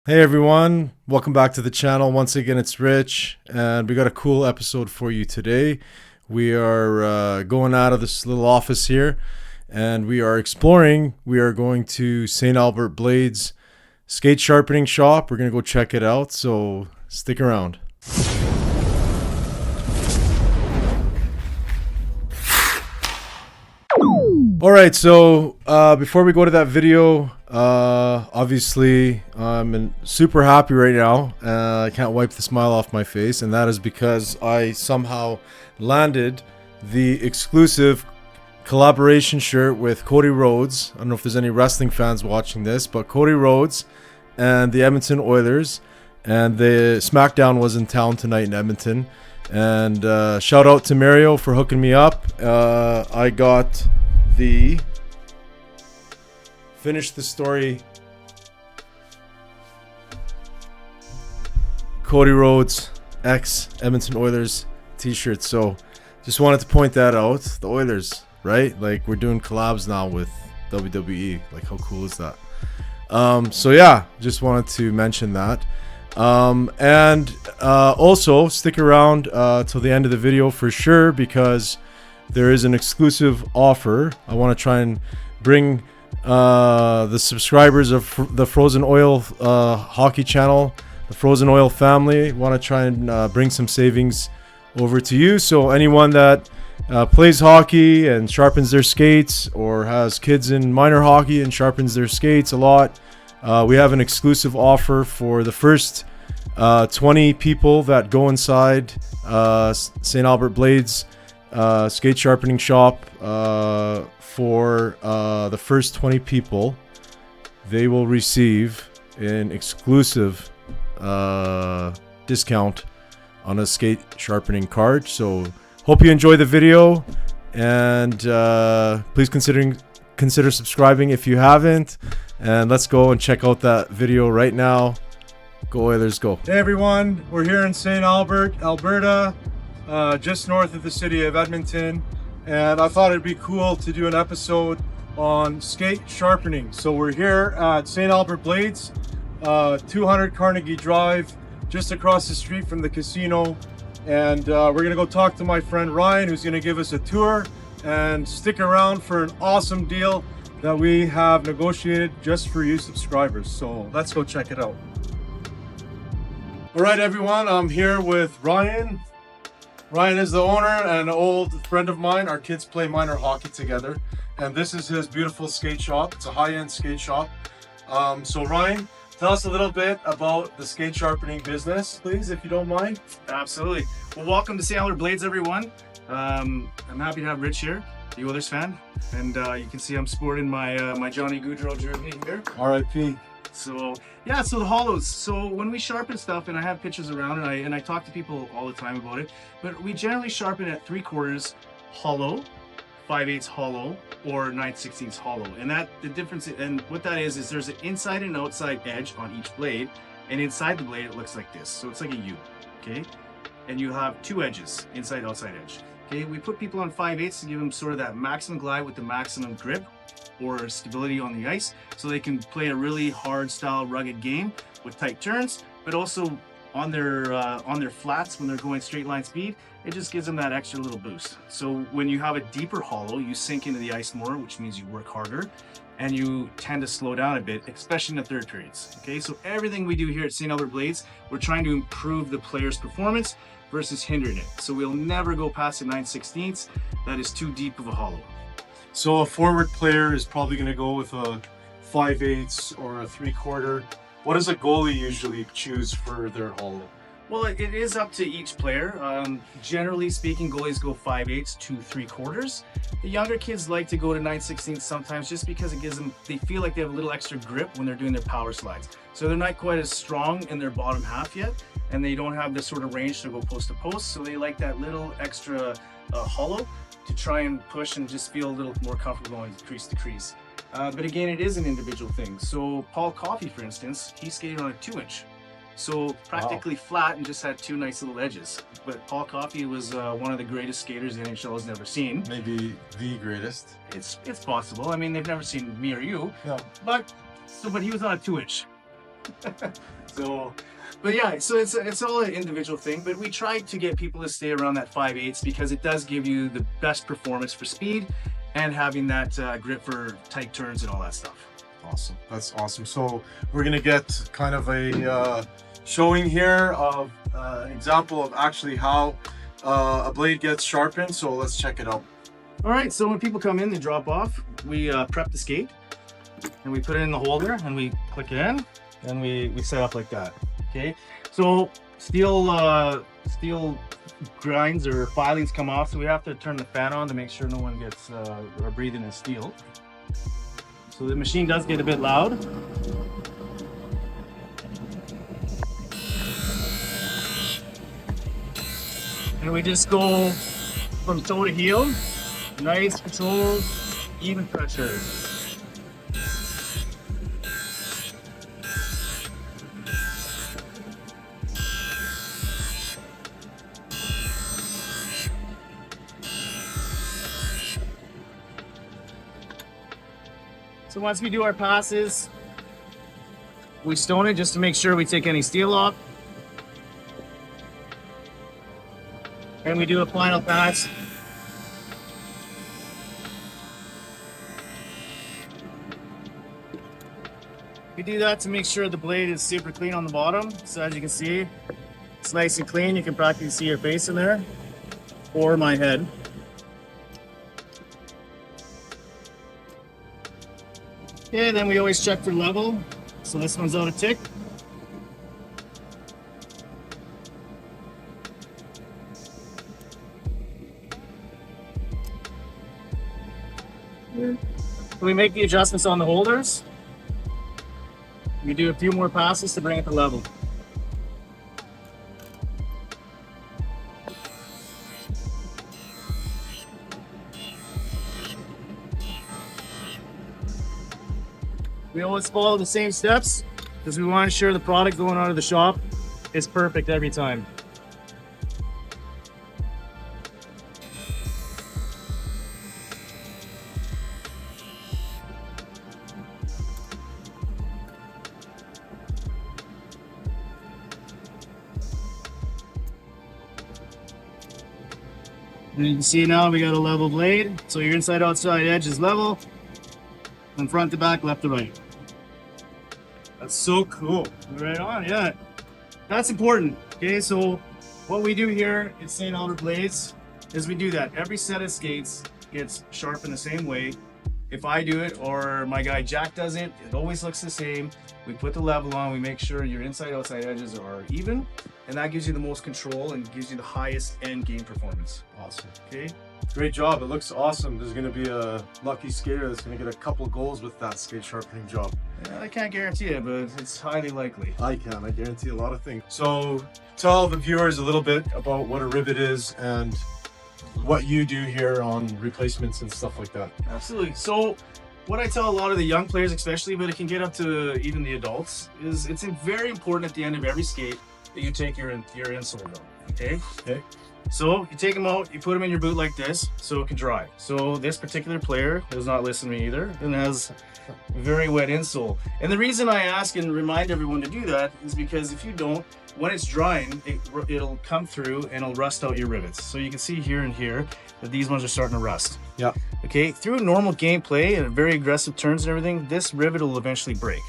Hey everyone, welcome back to the channel. Once again, it's Rich, and we got a cool episode for you today. We are going out of this little office here, and we are exploring. We are going to St. Albert Bladz skate sharpening shop. We're going to go check it out, so stick around. Alright, so before we go to that video, obviously I'm super happy right now. I can't wipe the smile off my face, and that is because I somehow landed the exclusive collaboration shirt with Cody Rhodes. I don't know if there's any wrestling fans watching this, but Cody Rhodes and the Edmonton Oilers, and the SmackDown was in town tonight in Edmonton. And shout out to Mario for hooking me up. I got the Finish the Story Cody Rhodes X Edmonton Oilers t-shirt. So just wanted to point that out. The Oilers, right? Like, we're doing collabs now with WWE. Like, how cool is that? So yeah, just wanted to mention that. And also stick around till the end of the video for sure, because there is an exclusive offer. I want to try and bring the subscribers of the Frozen Oil hockey channel, the Frozen Oil family, want to try and bring some savings over to you. So anyone that plays hockey and sharpens their skates, or has kids in minor hockey and sharpens their skates a lot, we have an exclusive offer for the first 20 people that go inside St. Albert Bladz skate sharpening shop. For the first 20 people, they will receive an exclusive discount on a skate sharpening card. So hope you enjoy the video, and please consider subscribing if you haven't, and let's go and check out that video right now. Go Oilers, go. Hey everyone, we're here in St. Albert, Alberta, just north of the city of Edmonton, and I thought it'd be cool to do an episode on skate sharpening. So we're here at St. Albert Bladz, 200 Carnegie Drive, just across the street from the casino, and we're gonna go talk to my friend Ryan, who's gonna give us a tour, and stick around for an awesome deal that we have negotiated just for you subscribers. So let's go check it out. All right, everyone, I'm here with Ryan. Ryan is the owner and an old friend of mine. Our kids play minor hockey together, and this is his beautiful skate shop. It's a high-end skate shop. So Ryan, tell us a little bit about the skate sharpening business, please, if you don't mind. Absolutely. Well, welcome to St. Albert Bladz, everyone. I'm happy to have Rich here, the Oilers fan, and you can see I'm sporting my Johnny Gaudreau jersey here. R.I.P. So yeah, so the hollows. So when we sharpen stuff, and I have pictures around, and I talk to people all the time about it, but we generally sharpen at 3/4 hollow, 5/8 hollow, or 9/16 hollow. And that the difference, and what that is there's an inside and outside edge on each blade, and inside the blade it looks like this. So it's like a U, okay? And you have two edges, inside outside edge. Okay, we put people on 5/8 to give them sort of that maximum glide with the maximum grip or stability on the ice, so they can play a really hard style rugged game with tight turns, but also on their flats when they're going straight line speed, it just gives them that extra little boost. So when you have a deeper hollow, you sink into the ice more, which means you work harder, and you tend to slow down a bit, especially in the third periods. Okay, so everything we do here at St. Albert Bladz, we're trying to improve the player's performance versus hindering it. So we'll never go past the 9/16. That is too deep of a hollow. So a forward player is probably going to go with a 5/8 or a 3/4. What does a goalie usually choose for their hollow? Well, it is up to each player. Generally speaking, goalies go 5/8 to 3/4. The younger kids like to go to 9/16 sometimes, just because it gives them, they feel like they have a little extra grip when they're doing their power slides. So they're not quite as strong in their bottom half yet, and they don't have this sort of range to go post to post. So they like that little extra hollow to try and push and just feel a little more comfortable going crease to crease. But again, it is an individual thing. So Paul Coffey, for instance, he skated on a 2-inch. So practically flat and just had two nice little edges. But Paul Coffey was one of the greatest skaters the NHL has never seen. Maybe the greatest. It's possible. I mean, they've never seen me or you. No. But he was on a 2-inch. So, but yeah, so it's all an individual thing. But we try to get people to stay around that 5/8 because it does give you the best performance for speed and having that grip for tight turns and all that stuff. Awesome. That's awesome. So we're gonna get kind of a showing here of an example of actually how a blade gets sharpened. So let's check it out. All right. So when people come in, they drop off. We prep the skate and we put it in the holder and we click it in and we set up like that. Okay. So steel grinds or filings come off, so we have to turn the fan on to make sure no one gets or breathing in steel. So the machine does get a bit loud. And we just go from toe to heel, nice control, even pressure. So once we do our passes, we stone it just to make sure we take any steel off. And we do a final pass. We do that to make sure the blade is super clean on the bottom. So as you can see, it's nice and clean. You can practically see your face in there, or my head. Okay, then we always check for level. So this one's out of tick. We make the adjustments on the holders. We do a few more passes to bring it to level. We always follow the same steps because we want to ensure the product going out of the shop is perfect every time. And you can see now we got a level blade. So your inside outside edge is level. From front to back, left to right. That's so cool. Right on, yeah. That's important. Okay, so what we do here at St. Albert Blades is we do that. Every set of skates gets sharpened the same way. If I do it or my guy Jack does it, it always looks the same. We put the level on, we make sure your inside outside edges are even, and that gives you the most control and gives you the highest end game performance. Awesome. Okay. Great job. It looks awesome. There's going to be a lucky skater that's going to get a couple goals with that skate sharpening job. Yeah, I can't guarantee it, but it's highly likely. I can. I guarantee a lot of things. So tell the viewers a little bit about what a rivet is and what you do here on replacements and stuff like that. Absolutely. So what I tell a lot of the young players especially, but it can get up to even the adults, is it's very important at the end of every skate that you take your insole out. Okay? Okay. So you take them out, you put them in your boot like this so it can dry. So this particular player does not listen to me either and has a very wet insole. And the reason I ask and remind everyone to do that is because if you don't, when it's drying, it'll come through and it'll rust out your rivets. So you can see here and here that these ones are starting to rust. Yeah. Okay, through normal gameplay and very aggressive turns and everything, this rivet will eventually break.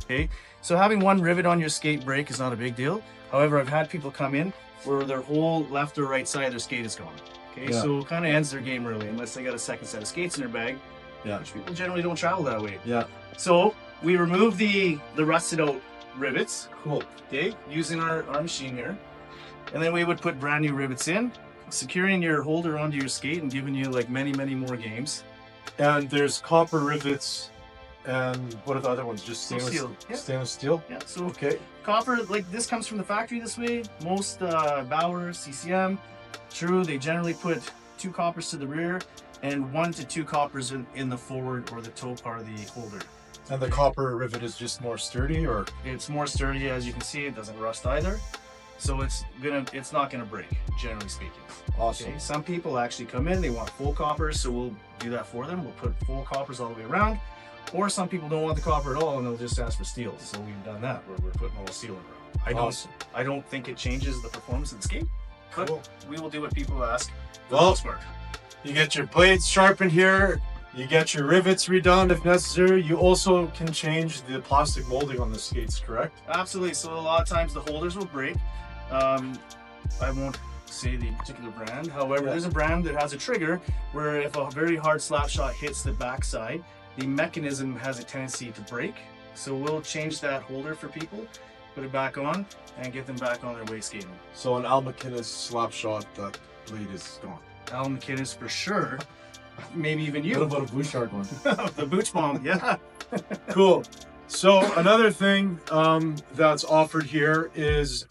Okay, so having one rivet on your skate break is not a big deal. However, I've had people come in where their whole left or right side of their skate is gone. Okay, Yeah. so it kind of ends their game early unless they got a second set of skates in their bag. Yeah. Which people generally don't travel that way. Yeah. So we remove the rusted out rivets. Cool. Okay, using our machine here. And then we would put brand new rivets in, securing your holder onto your skate and giving you like many more games. And there's copper rivets and what are the other ones? Just stainless Steel. Yeah. Stainless steel? Yeah, so Okay. copper, like this comes from the factory this way. Most Bauer, CCM, True, they generally put 2 coppers to the rear and 1 to 2 coppers in the forward or the toe part of the holder. And the copper rivet is just more sturdy, or? It's more sturdy, as you can see. It doesn't rust either, so it's not gonna break, generally speaking. Awesome. Okay, some people actually come in, they want full coppers, so we'll do that for them. We'll put full coppers all the way around, Or some people don't want the copper at all and they'll just ask for steel. So we've done that where we're putting all steel in around. I don't think it changes the performance of the skate, but we will do what people ask for the most part. You get your blades sharpened here. You get your rivets redone if necessary. You also can change the plastic molding on the skates, correct? Absolutely. So a lot of times the holders will break. I won't say the particular brand. However, there's a brand that has a trigger where if a very hard slap shot hits the backside, the mechanism has a tendency to break. So we'll change that holder for people, put it back on, and get them back on their way skating. So an Al McInnes slap shot, that blade is gone. Al McInnes for sure. Maybe even you. What about a Bouchard one? The Booch Bomb, yeah. Cool. So another thing that's offered here is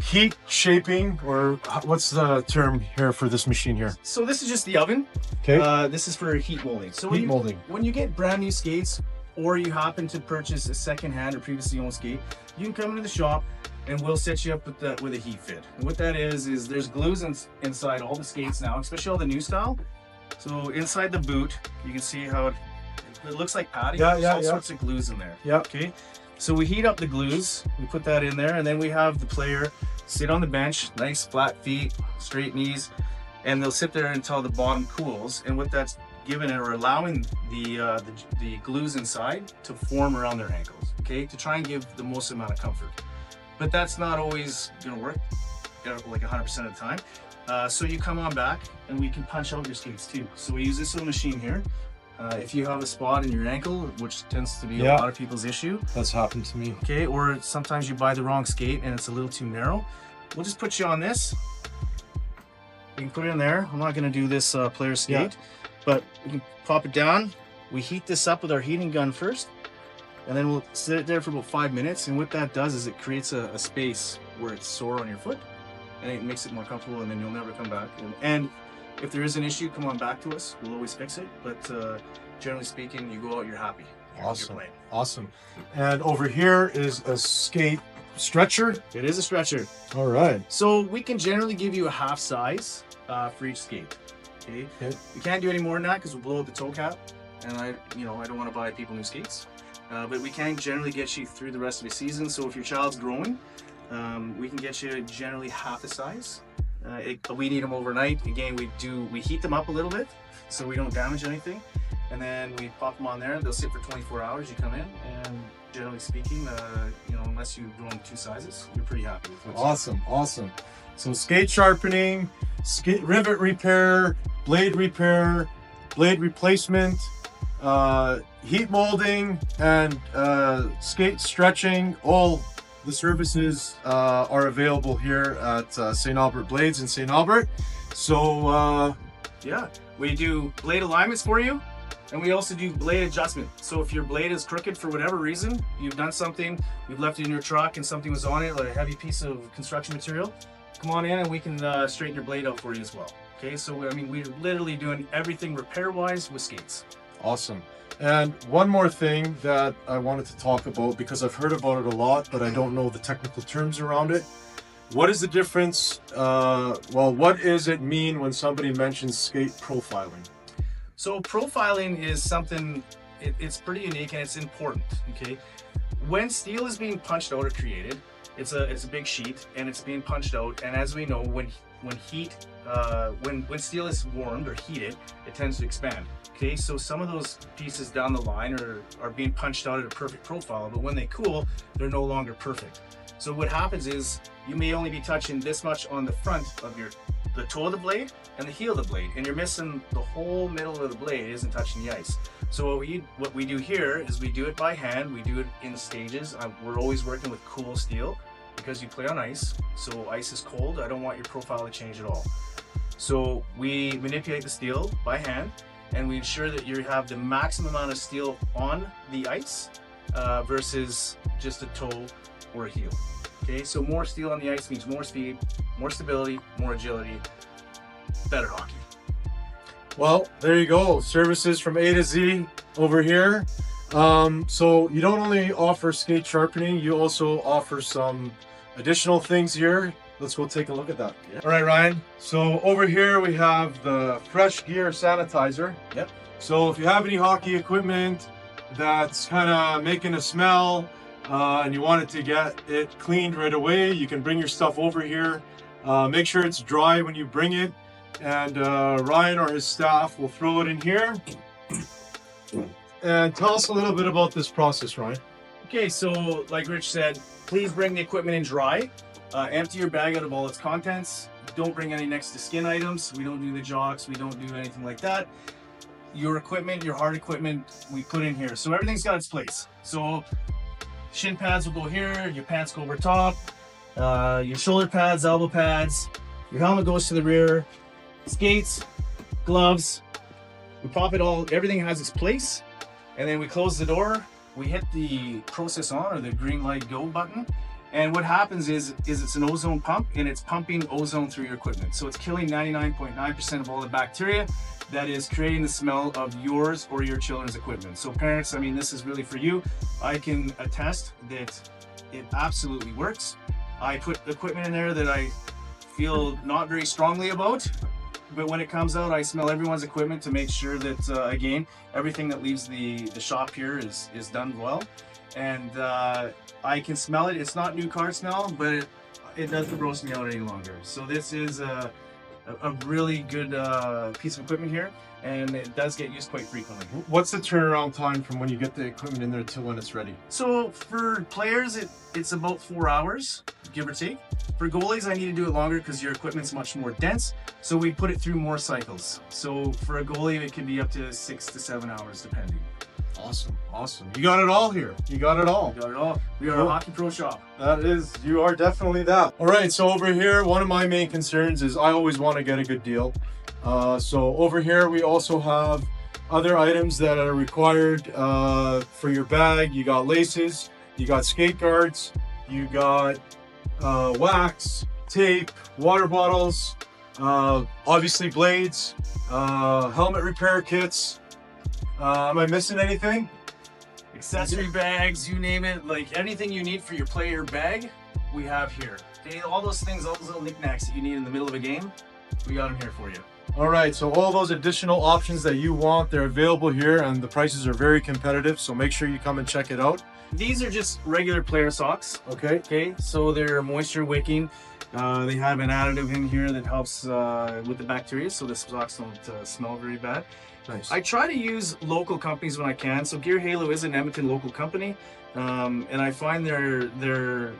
heat shaping, or what's the term here for this machine here? So this is just the oven. Okay. This is for heat molding. So Heat molding. When you get brand new skates, or you happen to purchase a second-hand or previously owned skate, you can come into the shop and we'll set you up with a heat fit. And what that is there's glues inside all the skates now, especially all the new style. So inside the boot, you can see how it looks like padding. There's all sorts of glues in there. Yeah. Okay. So we heat up the glues, we put that in there, and then we have the player sit on the bench, nice flat feet, straight knees, and they'll sit there until the bottom cools. And what that's giving it, or allowing the glues inside to form around their ankles, okay, to try and give the most amount of comfort. But that's not always going to work, like 100% of the time. So you come on back, and we can punch out your skates too. So we use this little machine here. If you have a spot in your ankle, which tends to be a lot of people's issue. That's happened to me. Okay, or sometimes you buy the wrong skate and it's a little too narrow. We'll just put you on this. You can put it in there. I'm not going to do this player skate, but we can pop it down. We heat this up with our heating gun first, and then we'll sit it there for about 5 minutes. And what that does is it creates a space where it's sore on your foot, and it makes it more comfortable, and then you'll never come back. And if there is an issue, come on back to us. We'll always fix it. But generally speaking, you go out, you're happy. Awesome. You're playing. Awesome. And over here is a skate stretcher. It is a stretcher. All right. So we can generally give you a half size for each skate. Okay. We can't do any more than that because we'll blow out the toe cap, and I don't want to buy people new skates. But we can generally get you through the rest of the season. So if your child's growing, we can get you generally half the size. We need them overnight. Again, we heat them up a little bit so we don't damage anything, and then we pop them on there. They'll sit for 24 hours. You come in, and generally speaking, unless you grow them 2 sizes, you're pretty happy with it. Awesome. So skate sharpening, rivet repair, blade replacement, heat molding, and skate stretching. All the services are available here at St. Albert Blades in St. Albert. So we do blade alignments for you, and we also do blade adjustment. So if your blade is crooked for whatever reason, you've done something, you've left it in your truck and something was on it, like a heavy piece of construction material, come on in and we can straighten your blade out for you as well. Okay, so we're literally doing everything repair-wise with skates. Awesome. And one more thing that I wanted to talk about, because I've heard about it a lot, but I don't know the technical terms around it. What is the difference? What does it mean when somebody mentions skate profiling? So profiling is something, it's pretty unique and it's important, okay? When steel is being punched out or created, it's a big sheet and it's being punched out, and as we know, when steel is warmed or heated, it tends to expand. Okay, so some of those pieces down the line are being punched out at a perfect profile, but when they cool, they're no longer perfect. So what happens is you may only be touching this much on the front of the toe of the blade and the heel of the blade, and you're missing the whole middle of the blade isn't touching the ice. So what we do here is we do it by hand. We do it in stages. We're always working with cool steel because you play on ice. So ice is cold. I don't want your profile to change at all. So we manipulate the steel by hand, and we ensure that you have the maximum amount of steel on the ice versus just a toe or a heel. Okay, so more steel on the ice means more speed, more stability, more agility, better hockey. Well, there you go. Services from A to Z over here. So you don't only offer skate sharpening, you also offer some additional things here. Let's go take a look at that. Yeah. All right, Ryan. So over here we have the Fresh Gear Sanitizer. Yep. So if you have any hockey equipment that's kind of making a smell and you want it to get it cleaned right away, you can bring your stuff over here. Make sure it's dry when you bring it, and Ryan or his staff will throw it in here. And tell us a little bit about this process, Ryan. Okay, so like Rich said, please bring the equipment in dry. Empty your bag out of all its contents. Don't bring any next to skin items. We don't do the jocks. We don't do anything like that. Your equipment, your hard equipment, we put in here. So everything's got its place. So shin pads will go here. Your pants go over top. Your shoulder pads, elbow pads. Your helmet goes to the rear. Skates, gloves. We pop it all. Everything has its place. And then we close the door. We hit the process on, or the green light go button. And what happens is it's an ozone pump, and it's pumping ozone through your equipment. So it's killing 99.9% of all the bacteria that is creating the smell of yours or your children's equipment. So parents, I mean, this is really for you. I can attest that it absolutely works. I put equipment in there that I feel not very strongly about, but when it comes out, I smell everyone's equipment to make sure that, again, everything that leaves the shop here is done well. And I can smell it. It's not new car smell, but it doesn't roast me out any longer. So this is a really good piece of equipment here, and it does get used quite frequently. What's the turnaround time from when you get the equipment in there till when it's ready? So for players, it's about 4 hours, give or take. For goalies, I need to do it longer because your equipment's much more dense, so we put it through more cycles. So for a goalie, it can be up to 6 to 7 hours, depending. Awesome. You got it all here. You got it all. Got it all. We are a hockey pro shop. That is, you are definitely that. All right, so over here, one of my main concerns is I always want to get a good deal. So over here, we also have other items that are required for your bag. You got laces, you got skate guards, you got wax, tape, water bottles, obviously blades, helmet repair kits. Am I missing anything? Accessory bags, you name it, like anything you need for your player bag, we have here. Okay, all those things, all those little knickknacks that you need in the middle of a game, we got them here for you. All right, so all those additional options that you want, they're available here, and the prices are very competitive, so make sure you come and check it out. These are just regular player socks. Okay, so they're moisture wicking. They have an additive in here that helps with the bacteria, so the socks don't smell very bad. Nice. I try to use local companies when I can. So Gear Halo is an Edmonton local company, and I find their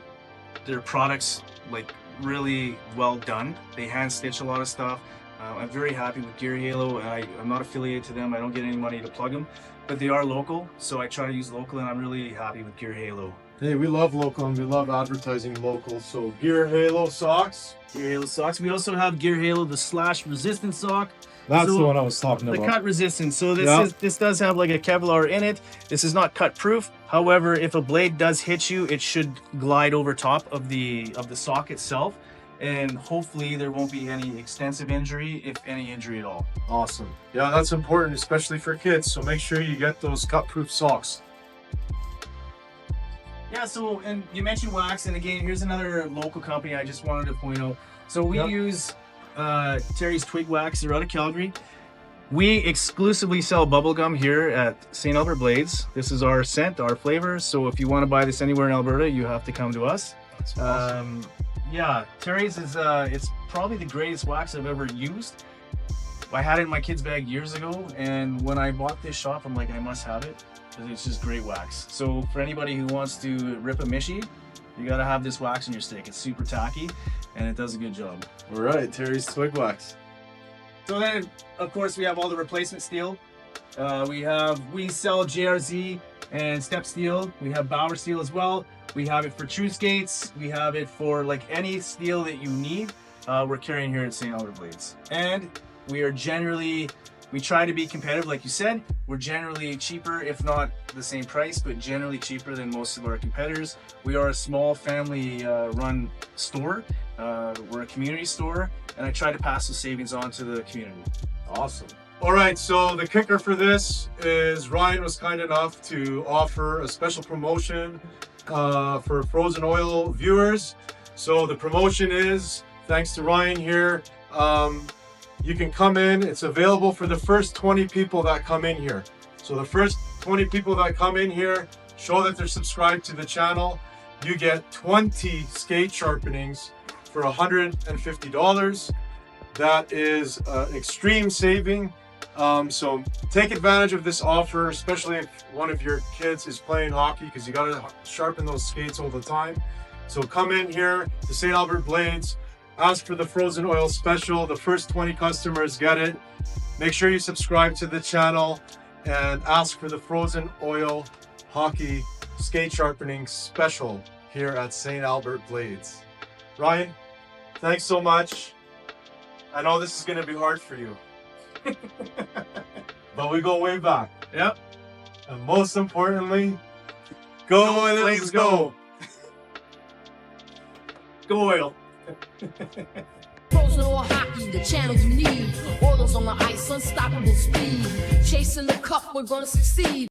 products like really well done. They hand stitch a lot of stuff. I'm very happy with Gear Halo. I'm not affiliated to them. I don't get any money to plug them, but they are local, so I try to use local, and I'm really happy with Gear Halo. Hey, we love local and we love advertising local. So Gear Halo socks. Gear Halo socks. We also have Gear Halo, the slash resistant sock. That's the one I was talking about. The cut resistant. So this does have like a Kevlar in it. This is not cut proof. However, if a blade does hit you, it should glide over top of the sock itself, and hopefully there won't be any extensive injury, if any injury at all. Awesome. Yeah, that's important, especially for kids. So make sure you get those cut proof socks. Yeah, so, and you mentioned wax, and again, here's another local company I just wanted to point out. So we use Terry's Twig Wax. They're out of Calgary. We exclusively sell bubblegum here at St. Albert Bladz. This is our scent, our flavor. So if you want to buy this anywhere in Alberta, you have to come to us. That's awesome. Yeah, Terry's is it's probably the greatest wax I've ever used. I had it in my kid's bag years ago, and when I bought this shop, I'm like, I must have it, because it's just great wax. So for anybody who wants to rip a Mishi, you gotta have this wax in your stick. It's super tacky, and it does a good job. All right, Terry's Twig Wax. So then, of course, we have all the replacement steel. We sell JRZ and step steel. We have Bauer steel as well. We have it for true skates. We have it for like any steel that you need. We're carrying here at St. Albert Bladz. And we try to be competitive, like you said. We're generally cheaper, if not the same price, but generally cheaper than most of our competitors. We are a small family run store. We're a community store, and I try to pass the savings on to the community. Awesome. All right, so the kicker for this is Ryan was kind enough to offer a special promotion for Frozen Oil viewers. So the promotion is, thanks to Ryan here, You can come in. It's available for the first 20 people that come in here. So the first 20 people that come in here, show that they're subscribed to the channel. You get 20 skate sharpenings for $150. That is extreme saving. So take advantage of this offer, especially if one of your kids is playing hockey, because you got to sharpen those skates all the time. So come in here to St. Albert Blades, ask for the frozen oil special. The first 20 customers get it. Make sure you subscribe to the channel and ask for the frozen oil hockey skate sharpening special here at St. Albert Blades. Ryan, thanks so much. I know this is going to be hard for you. But we go way back. Yep. And most importantly, go Oilers, go! Go Oil. Frozen or hockey, the channels you need. Oilers on the ice, unstoppable speed. Chasing the cup, we're gonna succeed.